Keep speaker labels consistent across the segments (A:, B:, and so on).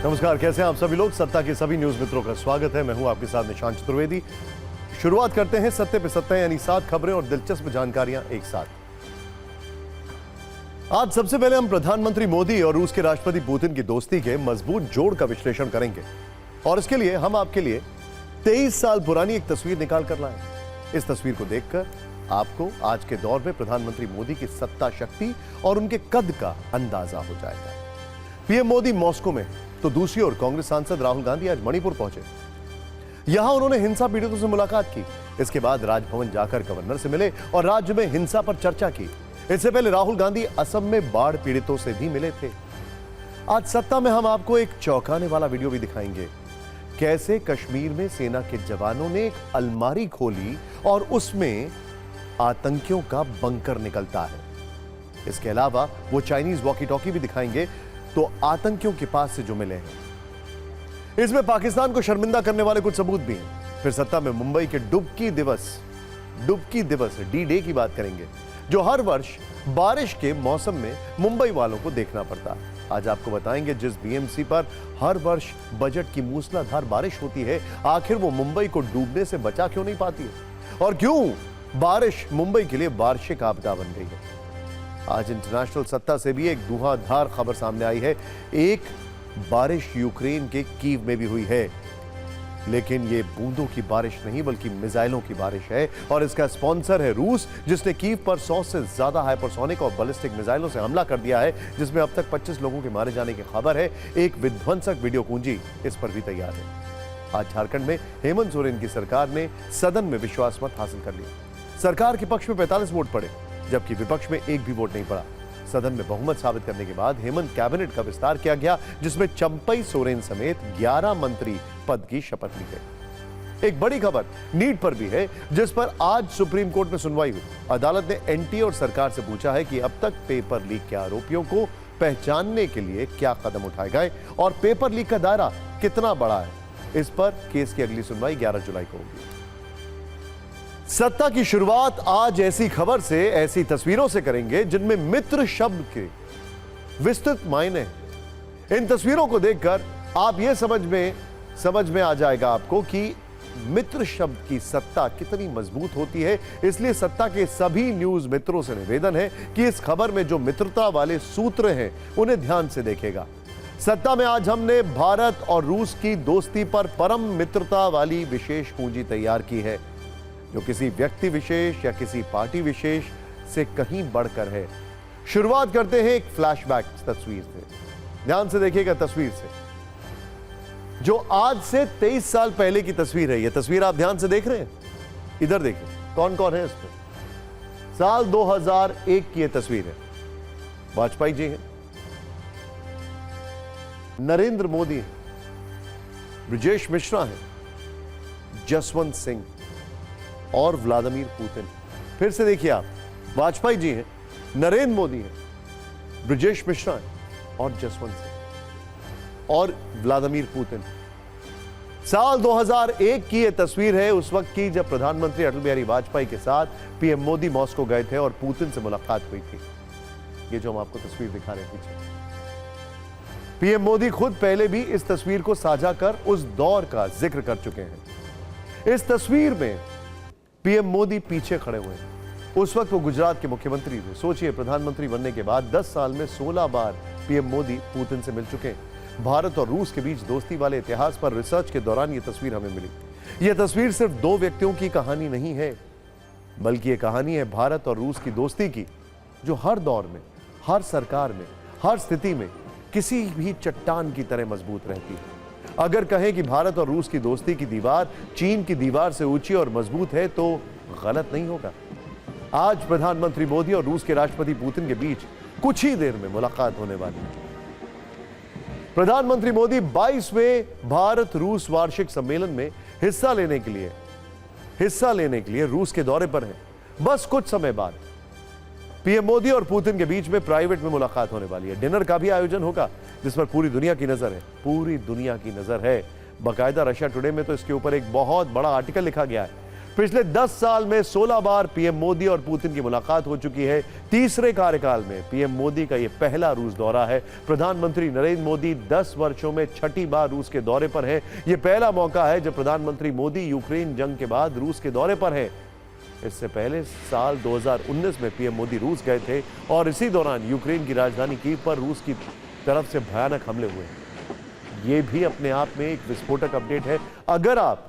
A: नमस्कार, कैसे हैं आप सभी लोग। सत्ता के सभी न्यूज मित्रों का स्वागत है। मैं हूं आपके साथ निशांत चतुर्वेदी। शुरुआत करते हैं सत्ते पे सत्ता, यानी 7 खबरें और दिलचस्प जानकारियां एक साथ। आज सबसे पहले हम प्रधानमंत्री मोदी और रूस के राष्ट्रपति पुतिन की दोस्ती के मजबूत जोड़ का विश्लेषण करेंगे और इसके लिए हम आपके लिए 23 साल पुरानी एक तस्वीर निकाल कर लाए। इस तस्वीर को देखकर आपको आज के दौर में प्रधानमंत्री मोदी की सत्ता शक्ति और उनके कद का अंदाजा हो जाएगा। पीएम मोदी मॉस्को में तो दूसरी ओर कांग्रेस सांसद राहुल गांधी आज मणिपुर पहुंचे। यहां उन्होंने हिंसा पीड़ितों से मुलाकात की। इसके बाद राजभवन जाकर गवर्नर से मिले और राज्य में हिंसा पर चर्चा की। इससे पहले राहुल गांधी असम में बाढ़ पीड़ितों से भी मिले थे। आज सत्ता में हम आपको एक चौंकाने वाला वीडियो भी दिखाएंगे। कैसे कश्मीर में सेना के जवानों ने एक अलमारी खोली और उसमें आतंकियों का बंकर निकलता है। इसके अलावा वो चाइनीज वॉकी टॉकी भी दिखाएंगे तो आतंकियों के पास से जो मिले हैं। इसमें पाकिस्तान को शर्मिंदा करने वाले कुछ सबूत भी हैं। फिर सत्ता में मुंबई के डुबकी दिवस डी डे की बात करेंगे, जो हर वर्ष बारिश के मौसम में मुंबई वालों को देखना पड़ता है। आज आपको बताएंगे जिस बीएमसी पर हर वर्ष बजट की मूसलाधार बारिश होती है, आखिर वो मुंबई को डूबने से बचा क्यों नहीं पाती है और क्यों बारिश मुंबई के लिए वार्षिक आपदा बन गई है। आज इंटरनेशनल सत्ता से भी एक धुआंधार खबर सामने आई है। एक बारिश यूक्रेन के कीव में भी हुई है, लेकिन ये बूंदों की बारिश नहीं बल्कि मिसाइलों की बारिश है और इसका स्पॉन्सर है रूस, जिसने कीव पर 100 से ज्यादा हाइपरसोनिक और बैलिस्टिक मिसाइलों से हमला कर दिया है, जिसमें अब तक 25 लोगों के मारे जाने की खबर है। एक विध्वंसक वीडियो पूंजी इस पर भी तैयार है। आज झारखंड में हेमंत सोरेन की सरकार ने सदन में विश्वास मत हासिल कर लिया। सरकार के पक्ष में 45 वोट पड़े, जबकि विपक्ष में एक भी वोट नहीं पड़ा। सदन में बहुमत साबित करने के बाद हेमंत कैबिनेट का विस्तार किया गया, जिसमें चंपई सोरेन समेत 11 मंत्री पद की शपथ ली गई। एक बड़ी खबर नीट पर भी है, जिस पर आज सुप्रीम कोर्ट में सुनवाई हुई। अदालत ने एनटीए और सरकार से पूछा है कि अब तक पेपर लीक के आरोपियों को पहचानने के लिए क्या कदम उठाए गए और पेपर लीक का दायरा कितना बड़ा है। इस पर केस की अगली सुनवाई 11 जुलाई को होगी। सत्ता की शुरुआत आज ऐसी खबर से, ऐसी तस्वीरों से करेंगे जिनमें मित्र शब्द के विस्तृत मायने हैं। इन तस्वीरों को देखकर आप ये समझ में आ जाएगा आपको कि मित्र शब्द की सत्ता कितनी मजबूत होती है। इसलिए सत्ता के सभी न्यूज मित्रों से निवेदन है कि इस खबर में जो मित्रता वाले सूत्र हैं उन्हें ध्यान से देखेगा। सत्ता में आज हमने भारत और रूस की दोस्ती पर परम मित्रता वाली विशेष पूंजी तैयार की है, जो किसी व्यक्ति विशेष या किसी पार्टी विशेष से कहीं बढ़कर है। शुरुआत करते हैं एक फ्लैशबैक तस्वीर से। ध्यान से देखिएगा तस्वीर से, जो आज से 23 साल पहले की तस्वीर है। यह तस्वीर आप ध्यान से देख रहे हैं, इधर देखिए कौन कौन है इस पर। साल 2001 की यह तस्वीर है। वाजपेयी जी हैं, नरेंद्र मोदी हैं, ब्रजेश मिश्रा हैं, जसवंत सिंह और व्लादिमीर पुतिन। फिर से देखिए आप, वाजपेयी जी हैं, नरेंद्र मोदी हैं, ब्रजेश मिश्रा हैं और जसवंत सिंह और व्लादिमीर पुतिन। साल 2001 की यह तस्वीर है, उस वक्त की जब प्रधानमंत्री अटल बिहारी वाजपेयी के साथ पीएम मोदी मॉस्को गए थे और पुतिन से मुलाकात हुई थी। ये जो हम आपको तस्वीर दिखा रहे हैं पीछे, पीएम मोदी खुद पहले भी इस तस्वीर को साझा कर उस दौर का जिक्र कर चुके हैं। इस तस्वीर में पीएम मोदी पीछे खड़े हुए हैं। उस वक्त वो गुजरात के मुख्यमंत्री थे। सोचिए, प्रधानमंत्री बनने के बाद 10 साल में 16 बार पीएम मोदी पुतिन से मिल चुके हैं। भारत और रूस के बीच दोस्ती वाले इतिहास पर रिसर्च के दौरान ये तस्वीर हमें मिली। यह तस्वीर सिर्फ 2 व्यक्तियों की कहानी नहीं है, बल्कि यह कहानी है भारत और रूस की दोस्ती की, जो हर दौर में, हर सरकार में, हर स्थिति में किसी भी चट्टान की तरह मजबूत रहती है। अगर कहें कि भारत और रूस की दोस्ती की दीवार चीन की दीवार से ऊंची और मजबूत है तो गलत नहीं होगा। आज प्रधानमंत्री मोदी और रूस के राष्ट्रपति पुतिन के बीच कुछ ही देर में मुलाकात होने वाली है। प्रधानमंत्री मोदी 22वें भारत रूस वार्षिक सम्मेलन में हिस्सा लेने के लिए रूस के दौरे पर हैं। बस कुछ समय बाद पीएम मोदी और पुतिन के बीच में प्राइवेट में मुलाकात होने वाली है। डिनर का भी आयोजन होगा, जिस पर पूरी दुनिया की नजर है। पूरी दुनिया की नजर है। बाकायदा रशिया टुडे में तो इसके ऊपर एक बहुत बड़ा आर्टिकल लिखा गया है। पिछले 10 साल में 16 बार पीएम मोदी और पुतिन की मुलाकात हो चुकी है। तीसरे कार्यकाल में पीएम मोदी का यह पहला रूस दौरा है। प्रधानमंत्री नरेंद्र मोदी 10 वर्षों में छठी बार रूस के दौरे पर हैं। यह पहला मौका है जब प्रधानमंत्री मोदी यूक्रेन जंग के बाद रूस के दौरे पर हैं। इससे पहले साल 2019 में पीएम मोदी रूस गए थे और इसी दौरान यूक्रेन की राजधानी कीव पर रूस की तरफ से भयानक हमले हुए। यह भी अपने आप में एक विस्फोटक अपडेट है। अगर आप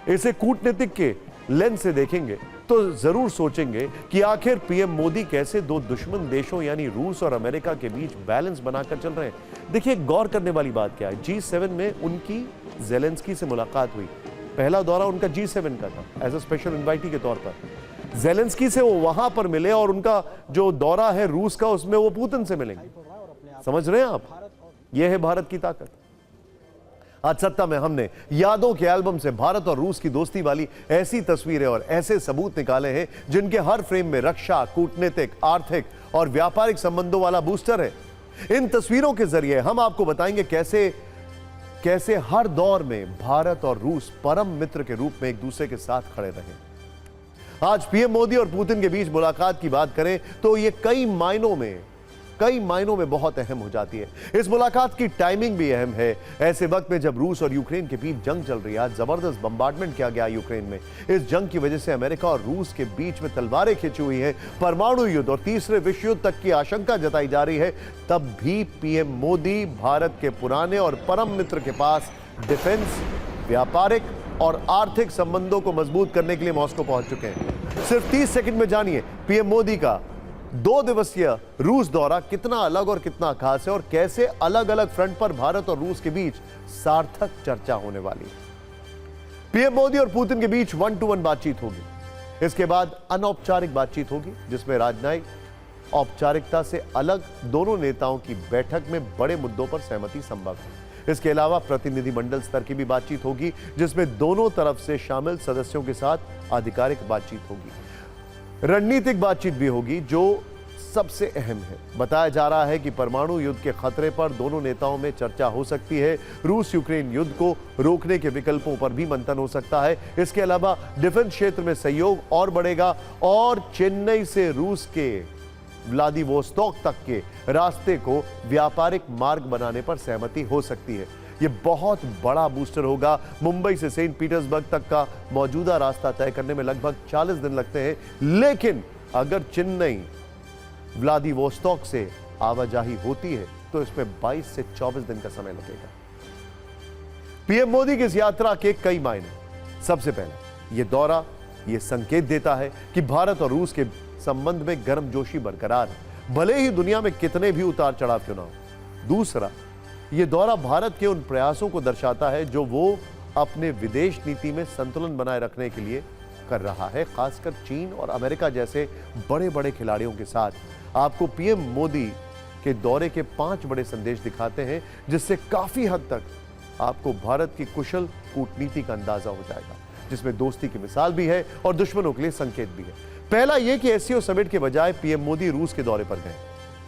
A: इसे कूटनीतिक के लेंस से देखेंगे तो जरूर सोचेंगे कि आखिर पीएम मोदी कैसे दो दुश्मन देशों यानी रूस और अमेरिका के बीच बैलेंस बनाकर चल रहे हैं। देखिए, गौर करने वाली बात क्या है, G7 में उनकी ज़ेलेंस्की से मुलाकात हुई। पहला दौरा उनका G7 का था एज अ स्पेशल इनवाइटी के तौर पर। ज़ेलेंस्की से वो वहां पर मिले और उनका जो दौरा है रूस का, उसमें वो पुतिन से मिलेंगे। समझ रहे हैं आप? यह है भारत की ताकत। आज सत्ता में हमने यादों के एल्बम से भारत और रूस की दोस्ती वाली ऐसी तस्वीरें और ऐसे सबूत निकाले हैं जिनके हर फ्रेम में रक्षा, कूटनीतिक, आर्थिक और व्यापारिक संबंधों वाला बूस्टर है। इन तस्वीरों के जरिए हम आपको बताएंगे कैसे हर दौर में भारत और रूस परम मित्र के रूप में एक दूसरे के साथ खड़े रहे। आज पीएम मोदी और पुतिन के बीच मुलाकात की बात करें तो यह कई मायनों में बहुत अहम हो जाती है। इस मुलाकात की टाइमिंग भी अहम है। ऐसे वक्त में जब रूस और यूक्रेन के बीच जंग चल रही है, आज जबरदस्त बम्बार्डमेंट किया गया यूक्रेन में। इस जंग की वजह से अमेरिका और रूस के बीच में तलवारें खिंची हुई हैं, परमाणु युद्ध और तीसरे विश्व युद्ध तक की आशंका जताई जा रही है। तब भी पीएम मोदी भारत के पुराने और परम मित्र के पास डिफेंस, व्यापारिक और आर्थिक संबंधों को मजबूत करने के लिए मॉस्को पहुंच चुके हैं। सिर्फ 30 सेकंड में जानिए पीएम मोदी का 2 दिवसीय रूस दौरा कितना अलग और कितना खास है और कैसे अलग अलग फ्रंट पर भारत और रूस के बीच सार्थक चर्चा होने वाली है। पीएम मोदी और पुतिन के बीच 1-to-1 बातचीत होगी। इसके बाद अनौपचारिक बातचीत होगी जिसमें राजनयिक औपचारिकता से अलग दोनों नेताओं की बैठक में बड़े मुद्दों पर सहमति संभव है। इसके अलावा प्रतिनिधिमंडल स्तर की भी बातचीत होगी जिसमें दोनों तरफ से शामिल सदस्यों के साथ आधिकारिक बातचीत होगी। रणनीतिक बातचीत भी होगी जो सबसे अहम है। बताया जा रहा है कि परमाणु युद्ध के खतरे पर दोनों नेताओं में चर्चा हो सकती है। रूस यूक्रेन युद्ध को रोकने के विकल्पों पर भी मंथन हो सकता है। इसके अलावा डिफेंस क्षेत्र में सहयोग और बढ़ेगा और चेन्नई से रूस के व्लादिवोस्तोक तक के रास्ते को व्यापारिक मार्ग बनाने पर सहमति हो सकती है। यह बहुत बड़ा बूस्टर होगा। मुंबई से सेंट पीटर्सबर्ग तक का मौजूदा रास्ता तय करने में लगभग 40 दिन लगते हैं, लेकिन अगर चेन्नई व्लादिवोस्तोक से आवाजाही होती है तो इसमें 22 से 24 दिन का समय लगेगा। पीएम मोदी की इस यात्रा के कई मायने। सबसे पहले यह दौरा यह संकेत देता है कि भारत और रूस के संबंध में गर्मजोशी बरकरार है, भले ही दुनिया में कितने भी उतार चढ़ाव क्यों ना हो। दूसरा, यह दौरा भारत के उन प्रयासों को दर्शाता है जो वो अपने विदेश नीति में संतुलन बनाए रखने के लिए कर रहा है, खासकर चीन और अमेरिका जैसे बड़े बड़े खिलाड़ियों के साथ। आपको पीएम मोदी के दौरे के 5 बड़े संदेश दिखाते हैं जिससे काफी हद तक आपको भारत की कुशल कूटनीति का अंदाजा हो जाएगा, जिसमें दोस्ती की मिसाल भी है और दुश्मनों के लिए संकेत भी है। पहला यह कि एससीओ समिट के बजाय पीएम मोदी रूस के दौरे पर गए,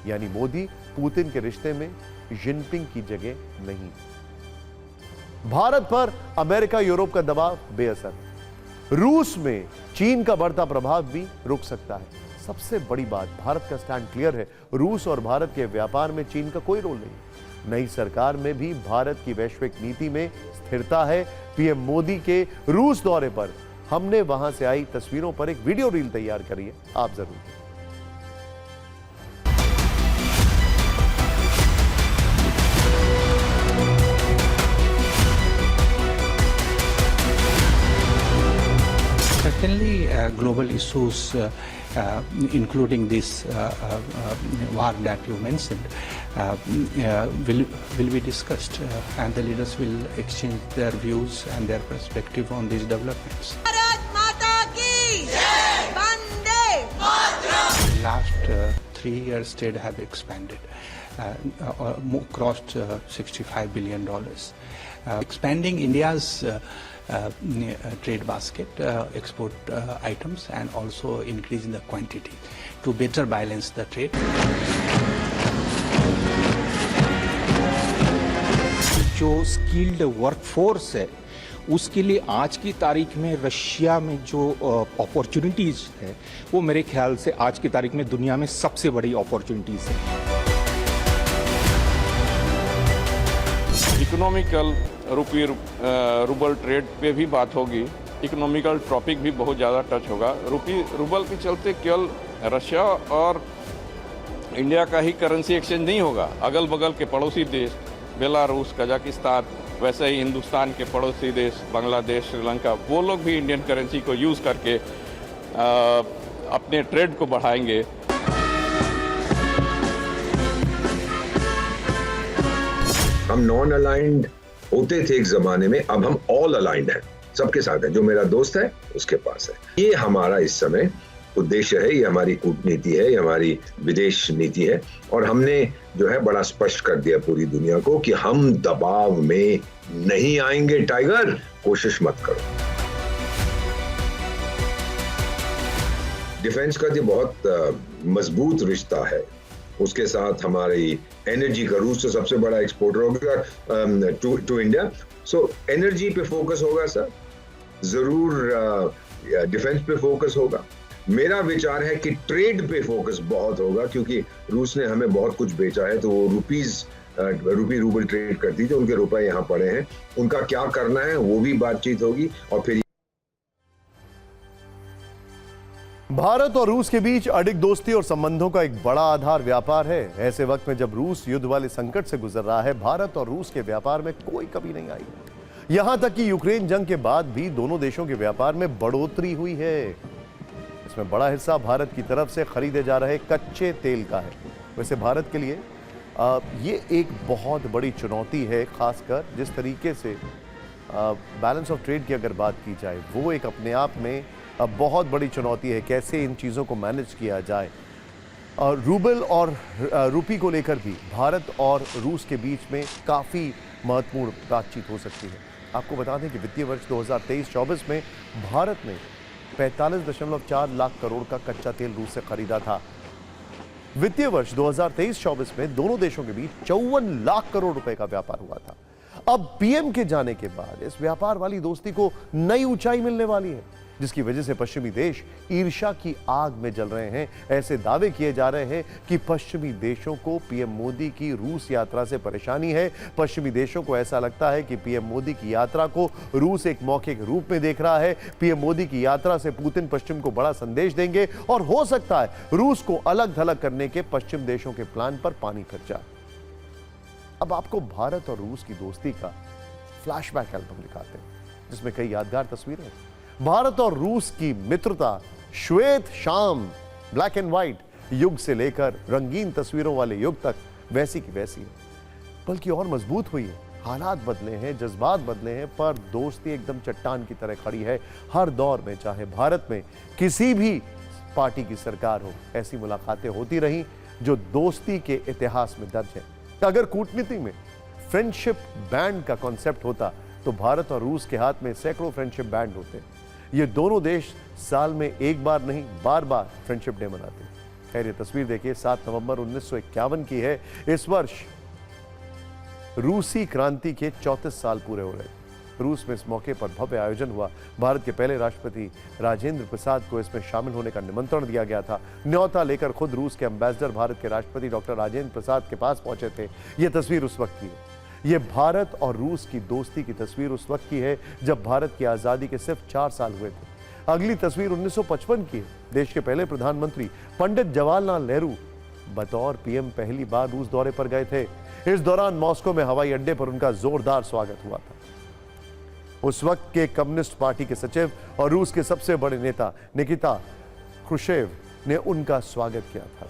A: यानी मोदी पुतिन के रिश्ते में जिनपिंग की जगह नहीं। भारत पर अमेरिका यूरोप का दबाव बेअसर, रूस में चीन का बढ़ता प्रभाव भी रुक सकता है। सबसे बड़ी बात, भारत का स्टैंड क्लियर है, रूस और भारत के व्यापार में चीन का कोई रोल नहीं। नई सरकार में भी भारत की वैश्विक नीति में स्थिरता है। पीएम मोदी के रूस दौरे पर हमने वहां से आई तस्वीरों पर एक वीडियो रील तैयार करी है, आप जरूर।
B: Certainly, global issues, including this war that you mentioned, will be discussed, and the leaders will exchange their views and their perspective on these developments.
C: Bharat माता की जय, Vande Mataram.
B: Last 3 years, trade have expanded, crossed $65 billion. Expanding India's trade basket, export items, and also increasing the quantity to better balance the trade.
D: जो skilled workforce है उसके लिए आज की तारीख में रशिया में जो अपॉर्चुनिटीज़ है वो मेरे ख्याल से आज की तारीख में दुनिया में सबसे बड़ी अपॉर्चुनिटीज़ है।
E: इकोनॉमिकल रूबल ट्रेड पे भी बात होगी, इकोनॉमिकल टॉपिक भी बहुत ज़्यादा टच होगा। रूबल के चलते केवल रशिया और इंडिया का ही करेंसी एक्सचेंज नहीं होगा, अगल बगल के पड़ोसी देश बेलारूस, कजाकिस्तान, वैसे ही हिंदुस्तान के पड़ोसी देश बांग्लादेश, श्रीलंका, वो लोग भी इंडियन करेंसी को यूज़ करके अपने ट्रेड को बढ़ाएंगे।
F: हम नॉन अलाइंड होते थे एक जमाने में, अब हम ऑल अलाइंड हैं, सबके साथ हैं। जो मेरा दोस्त है उसके पास है। ये हमारा इस समय उद्देश्य है, ये हमारी कूटनीति है, ये हमारी विदेश नीति है। और हमने जो है बड़ा स्पष्ट कर दिया पूरी दुनिया को कि हम दबाव में नहीं आएंगे। टाइगर, कोशिश मत करो। डिफेंस का जो बहुत मजबूत रिश्ता है, उसके साथ हमारी एनर्जी का रूस से सबसे बड़ा एक्सपोर्टर होगा टू इंडिया। सो एनर्जी पे फोकस होगा सर, जरूर डिफेंस पे फोकस होगा। मेरा विचार है कि ट्रेड पे फोकस बहुत होगा, क्योंकि रूस ने हमें बहुत कुछ बेचा है, तो वो रूपी रूबल ट्रेड करती थी, उनके रुपए यहाँ पड़े हैं, उनका क्या करना है वो भी बातचीत होगी। और फिर
A: भारत और रूस के बीच अडिग दोस्ती और संबंधों का एक बड़ा आधार व्यापार है। ऐसे वक्त में जब रूस युद्ध वाले संकट से गुजर रहा है, भारत और रूस के व्यापार में कोई कमी नहीं आई। यहां तक कि यूक्रेन जंग के बाद भी दोनों देशों के व्यापार में बढ़ोतरी हुई है। इसमें बड़ा हिस्सा भारत की तरफ से खरीदे जा रहे कच्चे तेल का है। वैसे भारत के लिए ये एक बहुत बड़ी चुनौती है, खासकर जिस तरीके से बैलेंस ऑफ ट्रेड की अगर बात की जाए, वो एक अपने आप में बहुत बड़ी चुनौती है। कैसे इन चीज़ों को मैनेज किया जाए। रूबल और रुपी को लेकर भी भारत और रूस के बीच में काफ़ी महत्वपूर्ण बातचीत हो सकती है। आपको बता दें कि वित्तीय वर्ष 2023-24 में भारत ने 45.4 लाख करोड़ का कच्चा तेल रूस से खरीदा था। वित्तीय वर्ष 2023-24 में दोनों देशों के बीच 54 लाख करोड़ रुपए का व्यापार हुआ था। अब पीएम के जाने के बाद इस व्यापार वाली दोस्ती को नई ऊंचाई मिलने वाली है, जिसकी वजह से पश्चिमी देश ईर्ष्या की आग में जल रहे हैं। ऐसे दावे किए जा रहे हैं कि पश्चिमी देशों को पीएम मोदी की रूस यात्रा से परेशानी है। पश्चिमी देशों को ऐसा लगता है कि पीएम मोदी की यात्रा को रूस एक मौके के रूप में देख रहा है। पीएम मोदी की यात्रा से पुतिन पश्चिम को बड़ा संदेश देंगे और हो सकता है रूस को अलग थलग करने के पश्चिम देशों के प्लान पर पानी फिर जाए। अब आपको भारत और रूस की दोस्ती का फ्लैशबैक एल्बम दिखाते हैं, जिसमें कई यादगार तस्वीरें हैं। भारत और रूस की मित्रता श्वेत शाम, ब्लैक एंड व्हाइट युग से लेकर रंगीन तस्वीरों वाले युग तक वैसी की वैसी है, बल्कि और मजबूत हुई है। हालात बदले हैं, जज्बात बदले हैं, पर दोस्ती एकदम चट्टान की तरह खड़ी है। हर दौर में, चाहे भारत में किसी भी पार्टी की सरकार हो, ऐसी मुलाकातें होती रही जो दोस्ती के इतिहास में दर्ज है। अगर कूटनीति में फ्रेंडशिप बैंड का कॉन्सेप्ट होता तो भारत और रूस के हाथ में सैकड़ों फ्रेंडशिप बैंड होते। ये दोनों देश साल में एक बार नहीं, बार बार फ्रेंडशिप डे मनाते हैं। खैर, ये तस्वीर देखिए, 7 नवंबर 1951 की है। इस वर्ष रूसी क्रांति के 34 साल पूरे हो रहे। रूस में इस मौके पर भव्य आयोजन हुआ। भारत के पहले राष्ट्रपति राजेंद्र प्रसाद को इसमें शामिल होने का निमंत्रण दिया गया था। न्योता लेकर खुद रूस के एम्बेसडर भारत के राष्ट्रपति डॉक्टर राजेंद्र प्रसाद के पास पहुंचे थे। यह तस्वीर उस वक्त की है। यह भारत और रूस की दोस्ती की तस्वीर उस वक्त की है जब भारत की आजादी के सिर्फ 4 साल हुए थे। अगली तस्वीर 1955 की है। देश के पहले प्रधानमंत्री पंडित जवाहरलाल नेहरू बतौर पीएम पहली बार रूस दौरे पर गए थे। इस दौरान मॉस्को में हवाई अड्डे पर उनका जोरदार स्वागत हुआ था। उस वक्त के कम्युनिस्ट पार्टी के सचिव और रूस के सबसे बड़े नेता निकिता क्रुश्चेव ने उनका स्वागत किया था।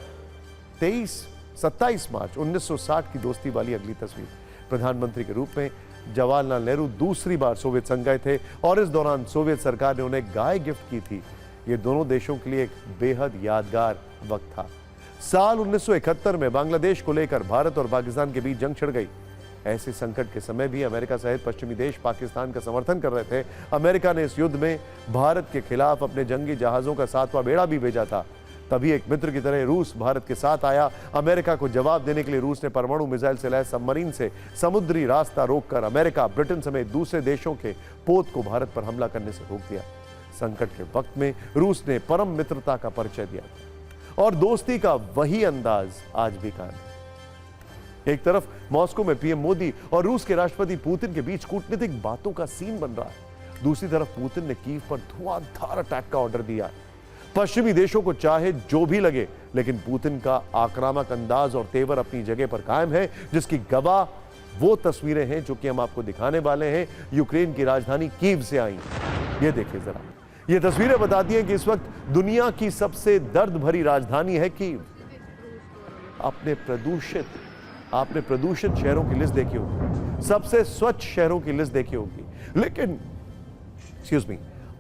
A: 27 मार्च 1960 की दोस्ती वाली अगली तस्वीर। प्रधानमंत्री के रूप में जवाहरलाल नेहरू दूसरी बार सोवियत संघ गए थे और इस दौरान सोवियत सरकार ने उन्हें गाय गिफ्ट की थी। यह दोनों देशों के लिए एक बेहद यादगार वक्त था। साल 1971 में बांग्लादेश को लेकर भारत और पाकिस्तान के बीच जंग छिड़ गई। ऐसे संकट के समय भी अमेरिका सहित पश्चिमी देश पाकिस्तान का समर्थन कर रहे थे। अमेरिका ने इस युद्ध में भारत के खिलाफ अपने जंगी जहाजों का 7वां बेड़ा भी भेजा था। तभी एक मित्र की तरह रूस भारत के साथ आया। अमेरिका को जवाब देने के लिए रूस ने परमाणु मिसाइल से लैस सबमरीन से समुद्री रास्ता रोककर अमेरिका, ब्रिटेन समेत दूसरे देशों के पोत को भारत पर हमला करने से रोक दिया। संकट के वक्त में रूस ने परम मित्रता का परिचय दिया और दोस्ती का वही अंदाज आज भी कायम है। एक तरफ मॉस्को में पीएम मोदी और रूस के राष्ट्रपति पुतिन के बीच कूटनीतिक बातों का सीन बन रहा है। दूसरी तरफ पुतिन ने कीव पर धुआंधार अटैक का ऑर्डर दिया। पश्चिमी देशों को चाहे जो भी लगे, लेकिन पुतिन का आक्रामक अंदाज और तेवर अपनी जगह पर कायम है, जिसकी गवाह वो तस्वीरें हैं जो कि हम आपको दिखाने वाले हैं। यूक्रेन की राजधानी कीव से आई। ये देखिए जरा, ये तस्वीरें बताती हैं कि इस वक्त दुनिया की सबसे दर्द भरी राजधानी है कीव। आपने प्रदूषित शहरों की लिस्ट देखी होगी, सबसे स्वच्छ शहरों की लिस्ट देखी होगी, लेकिन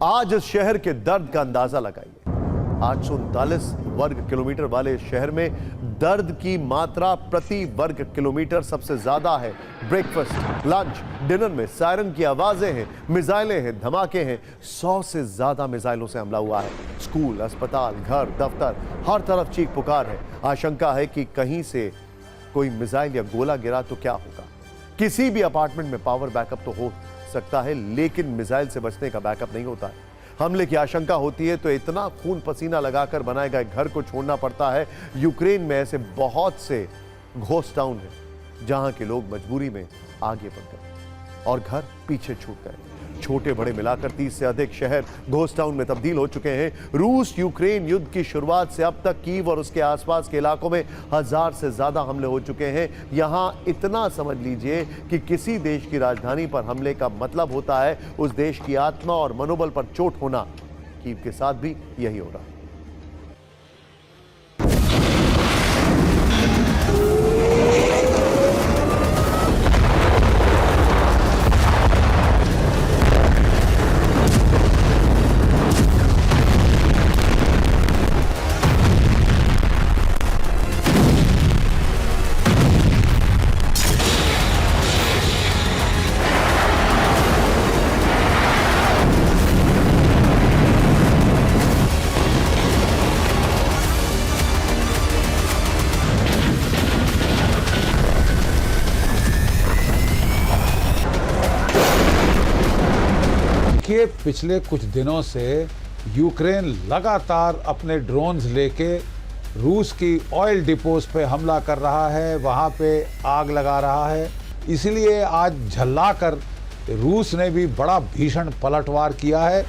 A: आज इस शहर के दर्द का अंदाजा लगाइए। 839 वर्ग किलोमीटर वाले शहर में दर्द की मात्रा प्रति वर्ग किलोमीटर सबसे ज्यादा है। ब्रेकफास्ट, लंच, डिनर में सायरन की आवाजें हैं, मिसाइलें हैं, धमाके हैं। 100 से ज्यादा मिसाइलों से हमला हुआ है। स्कूल, अस्पताल, घर, दफ्तर, हर तरफ चीख पुकार है। आशंका है कि कहीं से कोई मिसाइल या गोला गिरा तो क्या होगा। किसी भी अपार्टमेंट में पावर बैकअप तो हो सकता है, लेकिन मिसाइल से बचने का बैकअप नहीं होता है। हमले की आशंका होती है तो इतना खून पसीना लगाकर बनाए गए घर को छोड़ना पड़ता है। यूक्रेन में ऐसे बहुत से घोस्ट टाउन हैं जहां के लोग मजबूरी में आगे बढ़ गए और घर पीछे छूट गए। छोटे बड़े मिलाकर 30 से अधिक शहर घोस्ट टाउन में तब्दील हो चुके हैं। रूस यूक्रेन युद्ध की शुरुआत से अब तक कीव और उसके आसपास के इलाकों में 1000 से ज्यादा हमले हो चुके हैं। यहां इतना समझ लीजिए कि किसी देश की राजधानी पर हमले का मतलब होता है उस देश की आत्मा और मनोबल पर चोट होना। कीव के साथ भी यही हो रहा है।
G: के पिछले कुछ दिनों से यूक्रेन लगातार अपने ड्रोन्स लेके रूस की ऑयल डिपोज पे हमला कर रहा है, वहाँ पे आग लगा रहा है। इसलिए आज झल्लाकर रूस ने भी बड़ा भीषण पलटवार किया है।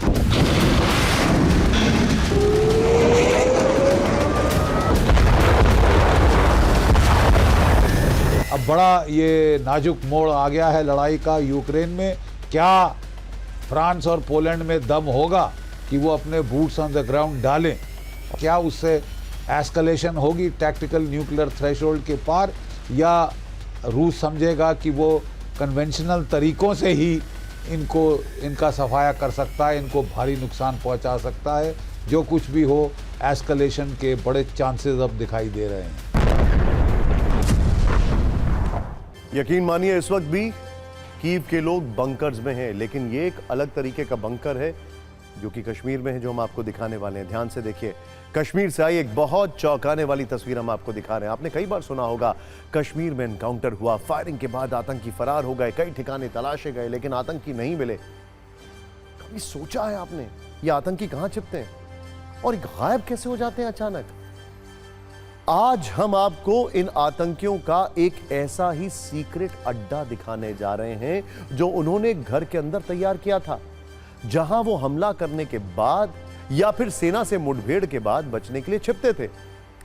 G: अब बड़ा ये नाजुक मोड़ आ गया है लड़ाई का यूक्रेन में। क्या फ्रांस और पोलैंड में दम होगा कि वो अपने बूट्स ऑन द ग्राउंड डालें? क्या उससे एस्केलेशन होगी टैक्टिकल न्यूक्लियर थ्रेशोल्ड के पार, या रूस समझेगा कि वो कन्वेंशनल तरीकों से ही इनका सफाया कर सकता है, इनको भारी नुकसान पहुंचा सकता है? जो कुछ भी हो, एस्केलेशन के बड़े चांसेस अब दिखाई दे रहे हैं।
A: यकीन मानिए इस वक्त भी कीव के लोग बंकर्स में हैं, लेकिन ये एक अलग तरीके का बंकर है जो कि कश्मीर में है, जो हम आपको दिखाने वाले हैं। ध्यान से देखिए, कश्मीर से आई एक बहुत चौंकाने वाली तस्वीर हम आपको दिखा रहे हैं। आपने कई बार सुना होगा कश्मीर में एनकाउंटर हुआ, फायरिंग के बाद आतंकी फरार हो गए, कई ठिकाने तलाशे गए, लेकिन आतंकी नहीं मिले। कभी सोचा है आपने ये आतंकी कहां छिपते हैं और गायब कैसे हो जाते हैं अचानक? आज हम आपको इन आतंकियों का एक ऐसा ही सीक्रेट अड्डा दिखाने जा रहे हैं जो उन्होंने घर के अंदर तैयार किया था, जहां वो हमला करने के बाद या फिर सेना से मुठभेड़ के बाद बचने के लिए छिपते थे।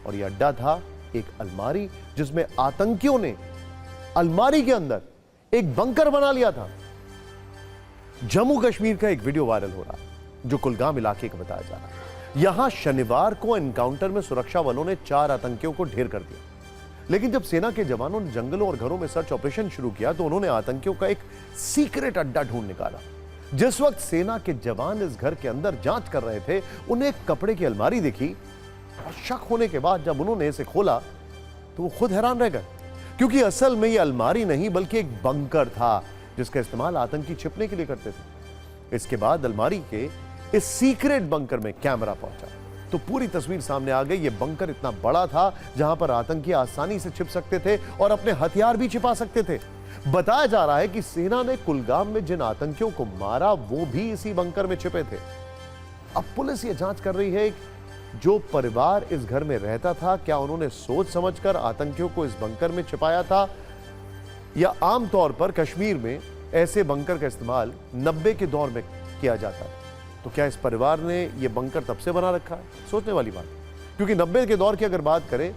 A: और यह अड्डा था एक अलमारी, जिसमें आतंकियों ने अलमारी के अंदर एक बंकर बना लिया था। जम्मू कश्मीर का एक वीडियो वायरल हो रहा है जो कुलगाम इलाके का बताया जा रहा है। यहां शनिवार को एनकाउंटर में सुरक्षा बलों ने 4 आतंकियों को ढेर कर दिया, लेकिन जब सेना के जवानों ने जंगलों और घरों में सर्च ऑपरेशन शुरू किया तो उन्होंने आतंकियों का एक सीक्रेट अड्डा ढूंढ निकाला। जिस वक्त सेना के जवान इस घर के अंदर जांच कर रहे थे, उन्हें एक कपड़े की अलमारी दिखी और शक होने के बाद जब उन्होंने इसे खोला तो वो खुद हैरान रह गए, क्योंकि असल में यह अलमारी नहीं बल्कि एक बंकर था जिसका इस्तेमाल आतंकी छिपने के लिए करते थे। इसके बाद अलमारी के इस सीक्रेट बंकर में कैमरा पहुंचा। तो पूरी तस्वीर सामने आ गई। यह बंकर इतना बड़ा था जहां पर आतंकी आसानी से छिप सकते थे और अपने हथियार भी छिपा सकते थे। बताया जा रहा है कि सेना ने कुलगाम में जिन आतंकियों को मारा वो भी इसी बंकर में छिपे थे। अब पुलिस ये जांच कर रही है जो परिवार इस घर में रहता था, क्या उन्होंने सोच समझकर आतंकियों को इस बंकर में छिपाया था, या आमतौर पर कश्मीर में ऐसे बंकर का इस्तेमाल 90 के दौर में किया जाता है। तो क्या इस परिवार ने यह बंकर तब से बना रखा है? सोचने वाली बात है, क्योंकि 90 के दौर की अगर बात करें,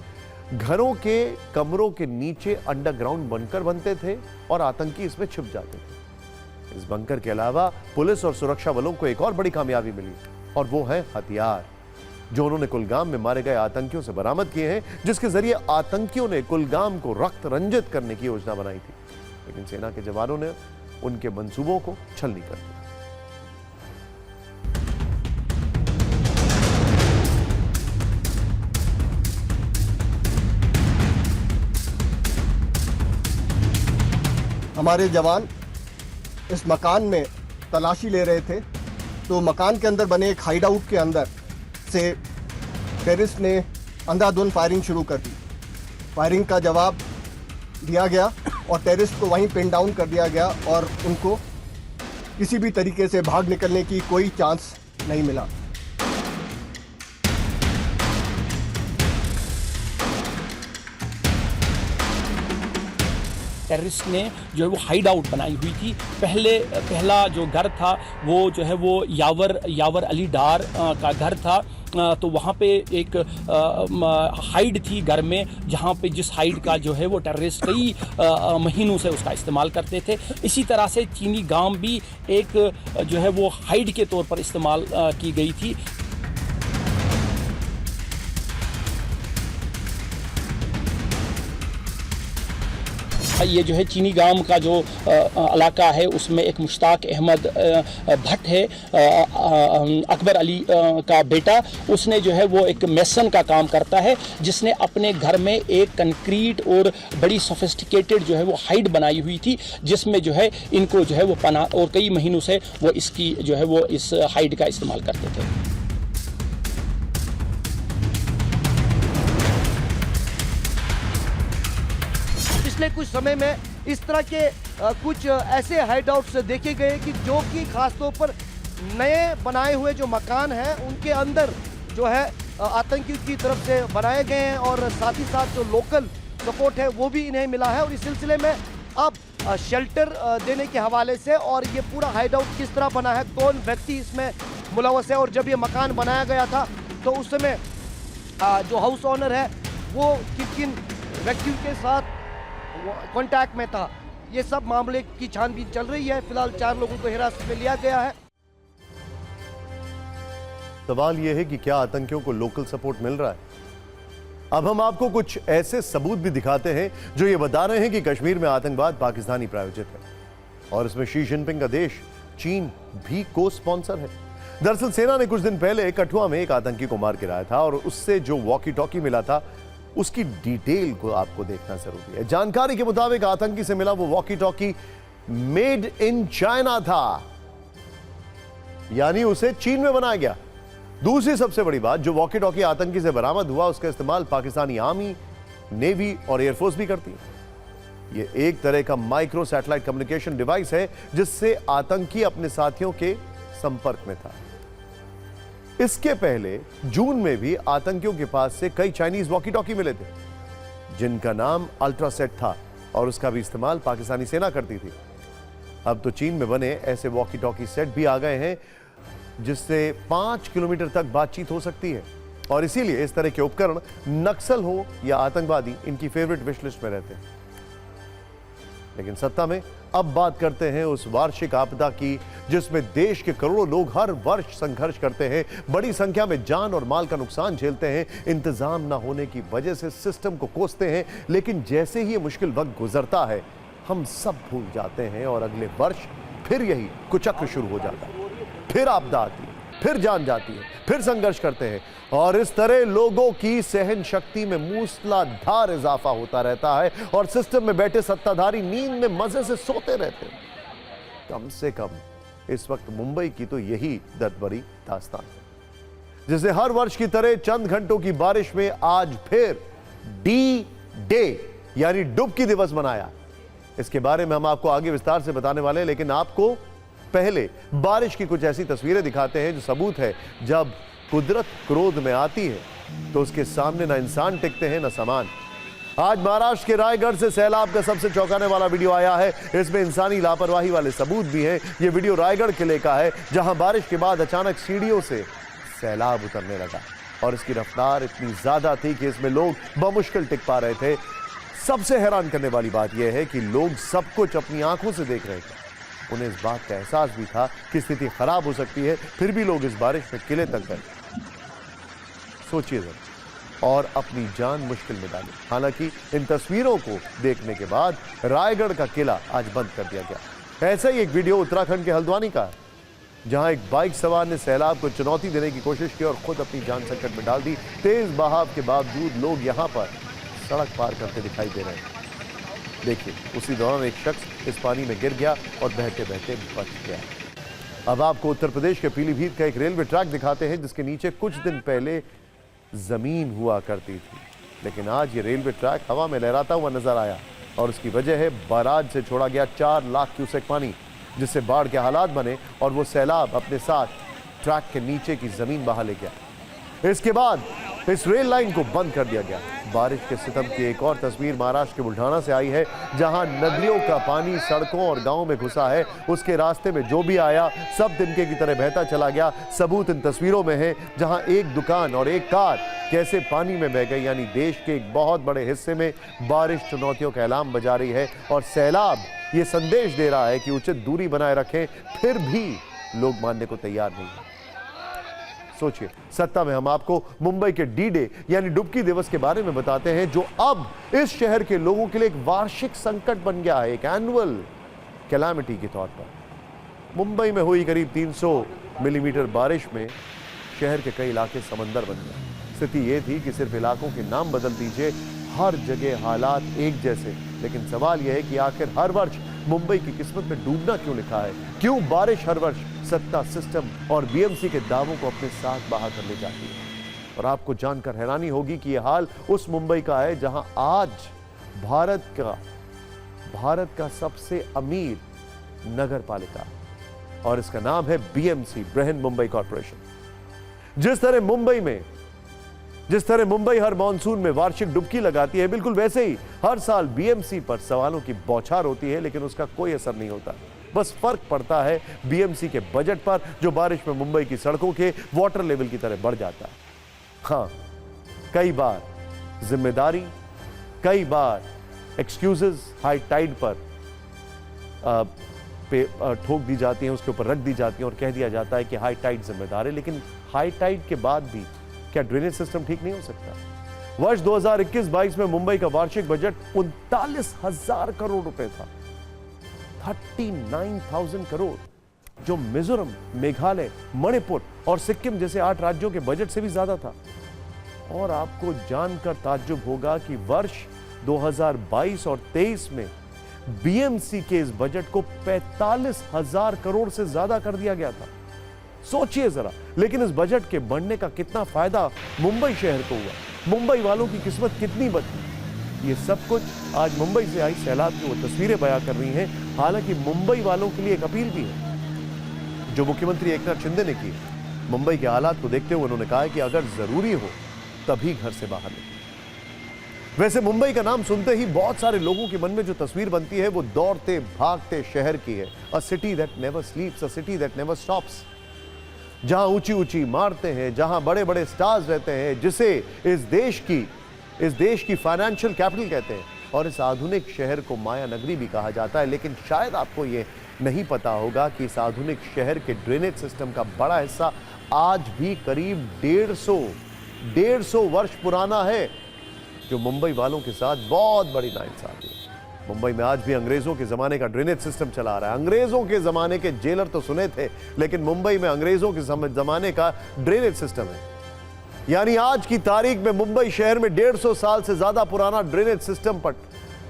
A: घरों के कमरों के नीचे अंडरग्राउंड बंकर बनते थे और आतंकी इसमें छिप जाते थे। इस बंकर के अलावा पुलिस और सुरक्षा बलों को एक और बड़ी कामयाबी मिली और वो है हथियार जो उन्होंने कुलगाम में मारे गए आतंकियों से बरामद किए हैं, जिसके जरिए आतंकियों ने कुलगाम को रक्त रंजित करने की योजना बनाई थी। लेकिन सेना के जवानों ने उनके मंसूबों को छलनी कर दिया।
H: हमारे जवान इस मकान में तलाशी ले रहे थे तो मकान के अंदर बने एक हाइड आउट के अंदर से टेररिस्ट ने अंधाधुंध फायरिंग शुरू कर दी। फायरिंग का जवाब दिया गया और टेररिस्ट को वहीं पिन डाउन कर दिया गया और उनको किसी भी तरीके से भाग निकलने की कोई चांस नहीं मिला।
I: टेररिस्ट ने जो है वो हाइड आउट बनाई हुई थी। पहला जो घर था वो जो है वो यावर अली डार का घर था। तो वहाँ पे एक हाइड थी घर में, जहाँ पे जिस हाइड का जो है वो टेररिस्ट कई महीनों से उसका इस्तेमाल करते थे। इसी तरह से चीनी गांव भी एक जो है वो हाइड के तौर पर इस्तेमाल की गई थी। ये जो है चीनी गांव का जो इलाका है उसमें एक मुश्ताक अहमद भट्ट है, अकबर अली का बेटा। उसने जो है वो एक मेसन का काम करता है, जिसने अपने घर में एक कंक्रीट और बड़ी सोफिस्टिकेटेड जो है वो हाइड बनाई हुई थी, जिसमें जो है इनको जो है वो पनाह और कई महीनों से वो इसकी जो है वो इस हाइड का इस्तेमाल करते थे।
J: पिछले कुछ समय में इस तरह के कुछ ऐसे हाइड आउट्स देखे गए कि जो कि खासतौर पर नए बनाए हुए जो मकान हैं उनके अंदर जो है आतंकियों की तरफ से बनाए गए हैं और साथ ही साथ जो लोकल सपोर्ट है वो भी इन्हें मिला है। और इस सिलसिले में अब शेल्टर देने के हवाले से और ये पूरा हाइड आउट किस तरह बना है, कौन व्यक्ति इसमें मुलव्वस है और जब ये मकान बनाया गया था तो उस समय जो हाउस ओनर है वो किन किन व्यक्तियों के साथ कांटेक्ट में था, ये सब मामले की छानबीन चल रही है। फिलहाल 4 लोगों को हिरासत में लिया गया है।
A: सवाल यह है कि क्या आतंकियों को लोकल सपोर्ट मिल रहा है? अब हम आपको कुछ ऐसे सबूत भी दिखाते हैं जो ये बता रहे हैं कि कश्मीर में आतंकवाद पाकिस्तानी प्रायोजित है और इसमें शी जिनपिंग का देश चीन भी को स्पॉन्सर है। दरअसल सेना ने कुछ दिन पहले कठुआ में एक आतंकी को मार गिराया था और उससे जो वॉकी टॉकी मिला था उसकी डिटेल को आपको देखना जरूरी है। जानकारी के मुताबिक आतंकी से मिला वो walkie talkie made in China था, यानी उसे चीन में बनाया गया। दूसरी सबसे बड़ी बात, जो वॉकी टॉकी आतंकी से बरामद हुआ उसका इस्तेमाल पाकिस्तानी आर्मी, नेवी और एयरफोर्स भी करती है। यह एक तरह का माइक्रो सैटेलाइट कम्युनिकेशन डिवाइस है जिससे आतंकी अपने साथियों के संपर्क में था। इसके पहले जून में भी आतंकियों के पास से कई चाइनीज वॉकी टॉकी मिले थे जिनका नाम अल्ट्रासेट था और उसका भी इस्तेमाल पाकिस्तानी सेना करती थी। अब तो चीन में बने ऐसे वॉकी टॉकी सेट भी आ गए हैं जिससे 5 किलोमीटर तक बातचीत हो सकती है और इसीलिए इस तरह के उपकरण नक्सल हो या आतंकवादी इनकी फेवरेट विश लिस्ट में रहते हैं। लेकिन सत्ता में अब बात करते हैं उस वार्षिक आपदा की जिसमें देश के करोड़ों लोग हर वर्ष संघर्ष करते हैं, बड़ी संख्या में जान और माल का नुकसान झेलते हैं, इंतजाम ना होने की वजह से सिस्टम को कोसते हैं। लेकिन जैसे ही ये मुश्किल वक्त गुजरता है हम सब भूल जाते हैं और अगले वर्ष फिर यही कुचक्र शुरू हो जाता है, फिर आपदा आती है, फिर जान जाती है, फिर संघर्ष करते हैं और इस तरह लोगों की सहन शक्ति में मूसलाधार इजाफा होता रहता है और सिस्टम में बैठे सत्ताधारी नींद में मजे से सोते रहते हैं। कम से कम इस वक्त मुंबई की तो यही दर्द भरी दास्तान है। जिसे हर वर्ष की तरह चंद घंटों की बारिश में आज फिर डी डे यानी डुबकी दिवस मनाया। इसके बारे में हम आपको आगे विस्तार से बताने वाले हैं, लेकिन आपको पहले बारिश की कुछ ऐसी तस्वीरें दिखाते हैं जो सबूत है जब कुदरत क्रोध में आती है तो उसके सामने ना इंसान टिकते हैं ना सामान। आज महाराष्ट्र के रायगढ़ से सैलाब का सबसे चौंकाने वाला वीडियो आया है। इसमें इंसानी लापरवाही वाले सबूत भी हैं। यह वीडियो रायगढ़ किले का है, जहां बारिश के बाद अचानक सीढ़ियों से सैलाब उतरने लगा और इसकी रफ्तार इतनी ज्यादा थी कि इसमें लोग बमुश्किल टिक पा रहे थे। सबसे हैरान करने वाली बात यह है कि लोग सब कुछ अपनी आंखों से देख रहे थे। उन्हें इस बात का एहसास भी था कि स्थिति खराब हो सकती है, फिर भी लोग इस बारिश में किले तक गए। सोचिए जरा, और अपनी जान मुश्किल में डाली। हालांकि इन तस्वीरों को देखने के बाद रायगढ़ का किला आज बंद कर दिया गया। ऐसा ही एक वीडियो उत्तराखंड के हल्द्वानी का है, जहां एक बाइक सवार ने सैलाब को चुनौती देने की कोशिश की और खुद अपनी जान संकट में डाल दी। तेज बहाव के बावजूद लोग यहां पर सड़क पार करते दिखाई दे रहे हैं। देखिए, उसी दौरान एक शख्स इस पानी में गिर गया और बहते बहते बच गया। अब आपको उत्तर प्रदेश के पीलीभीत का एक रेलवे ट्रैक दिखाते हैं, जिसके नीचे कुछ दिन पहले जमीन हुआ करती थी, लेकिन आज ये रेलवे ट्रैक हवा में लहराता हुआ नजर आया और उसकी वजह है बाराज से छोड़ा गया 4 लाख क्यूसेक पानी, जिससे बाढ़ के हालात बने और वो सैलाब अपने साथ ट्रैक के नीचे की जमीन बहा ले गया। इसके बाद इस रेल लाइन को बंद कर दिया गया। बारिश के सितम की एक और तस्वीर महाराष्ट्र के बुल्ढाना से आई है, जहां नदियों का पानी सड़कों और गांवों में घुसा है। उसके रास्ते में जो भी आया सब तिनके की तरह बहता चला गया। सबूत इन तस्वीरों में है, जहां एक दुकान और एक कार कैसे पानी में बह गई। यानी देश के एक बहुत बड़े हिस्से में बारिश चुनौतियों का ऐलान बजा रही है और सैलाब ये संदेश दे रहा है कि उचित दूरी बनाए रखें, फिर भी लोग मानने को तैयार नहीं है। सोचिए, सत्ता में हम आपको मुंबई के डी डे यानी डुबकी दिवस के बारे में बताते हैं, जो अब इस शहर के लोगों के लिए एक वार्षिक संकट बन गया है, एक एनुअल कैलामिटी के तौर पर। मुंबई में हुई करीब 300 मिलीमीटर बारिश में शहर के कई इलाके समंदर बन गए। स्थिति यह थी कि सिर्फ इलाकों के नाम बदल दीजिए, हर जगह हालात एक जैसे। लेकिन सवाल यह है कि आखिर हर वर्ष मुंबई की किस्मत में डूबना क्यों लिखा है? क्यों बारिश हर वर्ष सत्ता, सिस्टम और बीएमसी के दावों को अपने साथ बहा कर ले जाती है? और आपको जानकर हैरानी होगी कि यह हाल उस मुंबई का है जहां आज भारत का सबसे अमीर नगर पालिका, और इसका नाम है बीएमसी, बृहन मुंबई कॉर्पोरेशन। जिस तरह मुंबई हर मॉनसून में वार्षिक डुबकी लगाती है, बिल्कुल वैसे ही हर साल बीएमसी पर सवालों की बौछार होती है, लेकिन उसका कोई असर नहीं होता। बस फर्क पड़ता है बीएमसी के बजट पर, जो बारिश में मुंबई की सड़कों के वाटर लेवल की तरह बढ़ जाता है। हाँ, कई बार जिम्मेदारी, कई बार एक्सक्यूजेस हाई टाइड पर ठोक दी जाती हैं, उसके ऊपर रख दी जाती हैं और कह दिया जाता है कि हाई टाइड जिम्मेदार है। लेकिन हाई टाइड के बाद भी क्या ड्रेनेज सिस्टम ठीक नहीं हो सकता? वर्ष 2021-22 में मुंबई का वार्षिक बजट 39,000 करोड़ रुपए था, 39,000 करोड़, जो मिजोरम, मेघालय, मणिपुर और सिक्किम जैसे 8 राज्यों के बजट से भी ज्यादा था। और आपको जानकर ताज्जुब होगा कि वर्ष 2022 और 23 में बीएमसी के इस बजट को 45,000 करोड़ से ज्यादा कर दिया गया था। सोचिए जरा, लेकिन इस बजट के बढ़ने का कितना फायदा मुंबई शहर को हुआ, मुंबई वालों की किस्मत कितनी बदली। ये सब कुछ आज मुंबई से आई सैलाब की वो तस्वीरें बयां कर रही हैं। हालांकि मुंबई वालों के लिए एक अपील भी है जो मुख्यमंत्री एकनाथ शिंदे ने की है। मुंबई के हालात को देखते हुए उन्होंने कहा है कि अगर जरूरी हो तभी घर से बाहर निकलें। वैसे मुंबई का नाम सुनते ही बहुत सारे लोगों के मन में जो तस्वीर बनती है वो दौड़ते भागते शहर की है। अ city that never स्लीप्स, a city that never stops, जहां ऊंची ऊंची इमारतें हैं, जहां बड़े बड़े स्टार्स रहते हैं, जिसे इस देश की फाइनेंशियल कैपिटल कहते हैं, और इस आधुनिक शहर को माया नगरी भी कहा जाता है। लेकिन शायद आपको यह नहीं पता होगा कि इस आधुनिक शहर के ड्रेनेज सिस्टम का बड़ा हिस्सा आज भी करीब 150 वर्ष पुराना है, जो मुंबई वालों के साथ बहुत बड़ी नाइंसाफी है। मुंबई में आज भी अंग्रेजों के जमाने का ड्रेनेज सिस्टम चला रहा है। अंग्रेजों के जमाने के जेलर तो सुने थे, लेकिन मुंबई में अंग्रेजों के जमाने का ड्रेनेज सिस्टम है। यानी आज की तारीख में मुंबई शहर में 150 साल से ज्यादा पुराना ड्रेनेज सिस्टम पर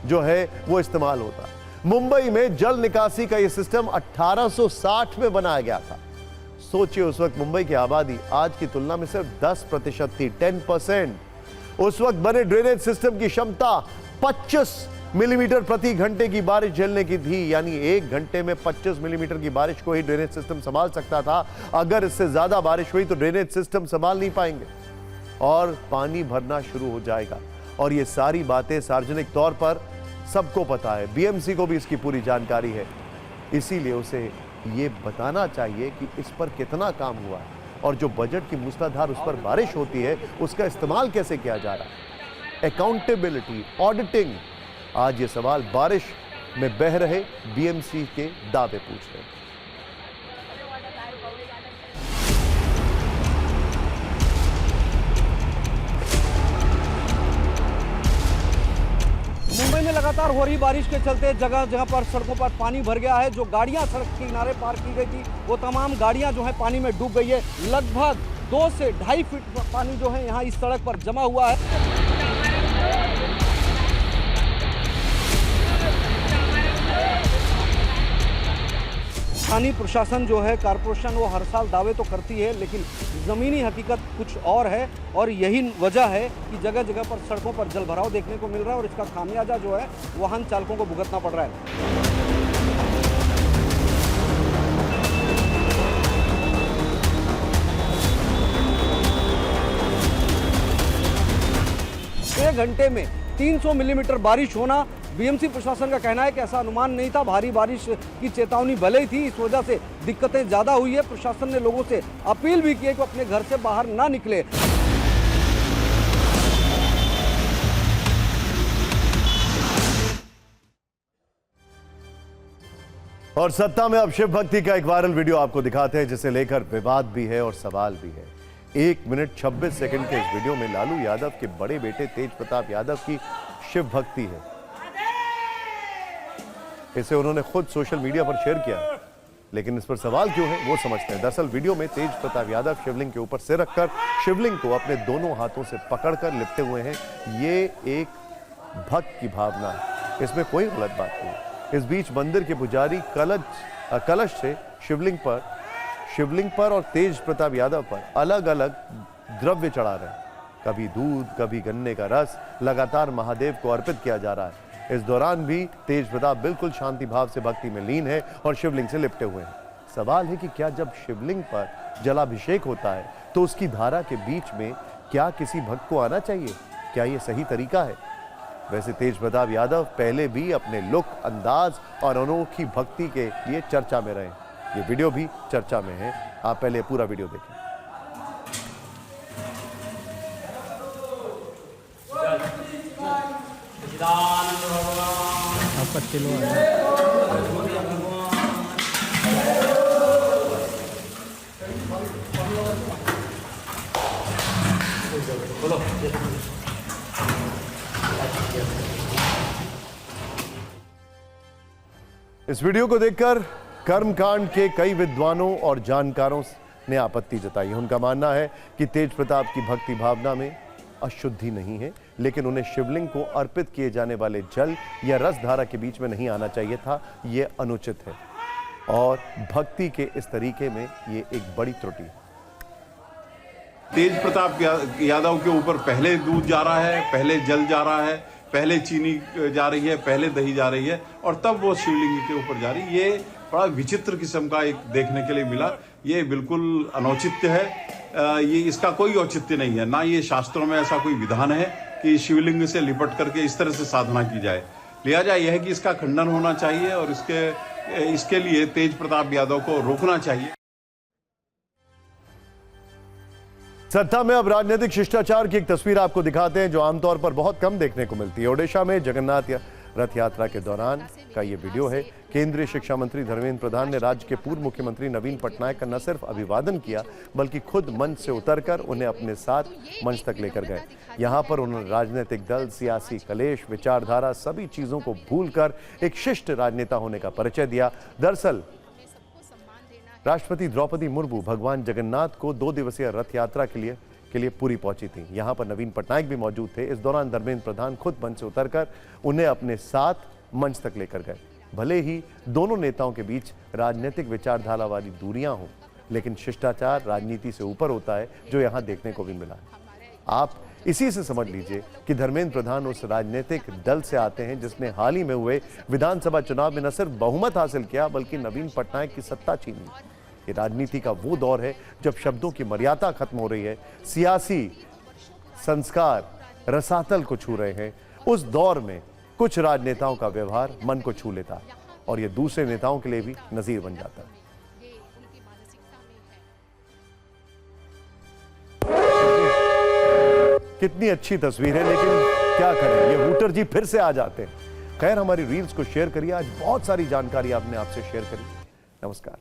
A: जो है वो इस्तेमाल होता है। मुंबई में जल निकासी का यह सिस्टम 1860 में बनाया गया था। सोचिए, उस वक्त मुंबई की आबादी आज की तुलना में सिर्फ 10% थी, 10%। उस वक्त बने ड्रेनेज सिस्टम की क्षमता 25 मिलीमीटर प्रति घंटे की बारिश झेलने की थी, यानी 1 घंटे में 25 मिलीमीटर की बारिश को ही ड्रेनेज सिस्टम संभाल सकता था। अगर इससे ज्यादा बारिश हुई तो ड्रेनेज सिस्टम संभाल नहीं पाएंगे और पानी भरना शुरू हो जाएगा। और ये सारी बातें सार्वजनिक तौर पर सबको पता है, बीएमसी को भी इसकी पूरी जानकारी है, इसीलिए उसे ये बताना चाहिए कि इस पर कितना काम हुआ है और जो बजट की मूसलाधार उस पर बारिश होती है उसका इस्तेमाल कैसे किया जा रहा है। अकाउंटेबिलिटी, ऑडिटिंग, आज ये सवाल बारिश में बह रहे बीएमसी के दावे पूछ रहे हैं।
J: मुंबई में लगातार हो रही बारिश के चलते जगह जगह पर सड़कों पर पानी भर गया है। जो गाड़ियां सड़क के किनारे पार्क की गई थी वो तमाम गाड़ियां जो है पानी में डूब गई है। लगभग 2 से 2.5 फीट पानी जो है यहाँ इस सड़क पर जमा हुआ है। स्थानीय प्रशासन जो है, कारपोरेशन, वो हर साल दावे तो करती है, लेकिन ज़मीनी हकीकत कुछ और है और यही वजह है कि जगह जगह पर सड़कों पर जलभराव देखने को मिल रहा है और इसका खामियाजा जो है वाहन चालकों को भुगतना पड़ रहा है। एक घंटे में 300 मिलीमीटर बारिश होना, बीएमसी प्रशासन का कहना है कि ऐसा अनुमान नहीं था। भारी बारिश की चेतावनी भले ही थी, इस वजह से दिक्कतें ज़्यादा हुई है। प्रशासन ने लोगों से अपील भी की है कि अपने घर से बाहर ना निकले।
A: और सत्ता में अब शिव भक्ति का एक वायरल वीडियो आपको दिखाते हैं जिसे लेकर विवाद भी है और सवाल भी है। 1 मिनट 26 सेकंड के इस वीडियो में लालू यादव के बड़े बेटे तेज प्रताप यादव की शिव भक्ति है। इसे उन्होंने खुद सोशल मीडिया पर शेयर किया, लेकिन इस पर सवाल क्यों है वो समझते हैं। दरअसल वीडियो में तेज प्रताप यादव शिवलिंग के ऊपर सिर रखकर शिवलिंग को अपने दोनों हाथों से पकड़कर लिपटे हुए हैं। ये एक भक्त की भावना है, इसमें कोई गलत बात नहीं। इस बीच मंदिर के पुजारी कलश से शिवलिंग पर और तेज प्रताप यादव पर अलग अलग द्रव्य चढ़ा रहे हैं। कभी दूध, कभी गन्ने का रस लगातार महादेव को अर्पित किया जा रहा है। इस दौरान भी तेज प्रताप बिल्कुल शांति भाव से भक्ति में लीन है और शिवलिंग से लिपटे हुए हैं। सवाल है कि क्या जब शिवलिंग पर जलाभिषेक होता है तो उसकी धारा के बीच में क्या किसी भक्त को आना चाहिए? क्या यह सही तरीका है? वैसे तेज प्रताप यादव पहले भी अपने लुक, अंदाज और अनोखी भक्ति के लिए चर्चा में रहे। ये वीडियो भी चर्चा में है, आप पहले पूरा वीडियो देखें। इस वीडियो को देखकर कर्मकांड के कई विद्वानों और जानकारों ने आपत्ति जताई है। उनका मानना है कि तेज प्रताप की भक्ति भावना में अशुद्धि नहीं है, लेकिन उन्हें शिवलिंग को अर्पित किए जाने वाले जल या रस धारा के बीच में नहीं आना चाहिए था। यह अनुचित है और भक्ति के इस तरीके में ये एक बड़ी त्रुटि है।
K: तेज प्रताप यादव के ऊपर पहले दूध जा रहा है, पहले जल जा रहा है, पहले चीनी जा रही है, पहले दही जा रही है और तब वो शिवलिंग के ऊपर जा रही है। ये बड़ा विचित्र किस्म का एक देखने के लिए मिला। ये बिल्कुल अनौचित्य है। ये इसका कोई औचित्य नहीं है, ना ये शास्त्रों में ऐसा कोई विधान है कि शिवलिंग से लिपट करके इस तरह से साधना की जाए। लिहाजा यह है कि इसका खंडन होना चाहिए और इसके लिए तेज प्रताप यादव को रोकना चाहिए।
A: सत्ता में अब राजनीतिक शिष्टाचार की एक तस्वीर आपको दिखाते हैं जो आमतौर पर बहुत कम देखने को मिलती है। ओडिशा में जगन्नाथ रथ यात्रा के दौरान का ये वीडियो है। केंद्रीय शिक्षा मंत्री धर्मेंद्र प्रधान ने राज्य के पूर्व मुख्यमंत्री नवीन पटनायक का न सिर्फ अभिवादन किया बल्कि खुद मंच से उतरकर उन्हें अपने साथ मंच तक लेकर गए। यहां पर उन्होंने राजनीतिक दल, सियासी कलेश, विचारधारा सभी चीजों को भूलकर एक शिष्ट राजनेता होने का परिचय दिया। दरअसल राष्ट्रपति द्रौपदी मुर्मू भगवान जगन्नाथ को 2 दिवसीय रथ यात्रा के लिए पूरी पहुंची थी। यहां पर नवीन पटनायक भी मौजूद थे। इस दौरान धर्मेंद्र प्रधान खुद मंच से उतरकर उन्हें अपने साथ मंच तक लेकर गए। भले ही दोनों नेताओं के बीच राजनीतिक विचारधारा वाली दूरियां हों, लेकिन शिष्टाचार राजनीति से ऊपर होता है, जो यहां देखने को भी मिला है। आप इसी से समझ लीजिए कि धर्मेंद्र प्रधान उस राजनीतिक दल से आते हैं जिसने हाल ही में हुए विधानसभा चुनाव में न सिर्फ बहुमत हासिल किया बल्कि नवीन पटनायक की सत्ता छीनी। ये राजनीति का वो दौर है जब शब्दों की मर्यादा खत्म हो रही है, सियासी संस्कार रसातल को छू रहे हैं। उस दौर में कुछ राजनेताओं का व्यवहार मन को छू लेता है और ये दूसरे नेताओं के लिए भी नजीर बन जाता है। कितनी अच्छी तस्वीर है, लेकिन क्या करें, ये हूटर जी फिर से आ जाते हैं। खैर, हमारी रील्स को शेयर करिए। आज बहुत सारी जानकारी आपने आपसे शेयर करी। नमस्कार।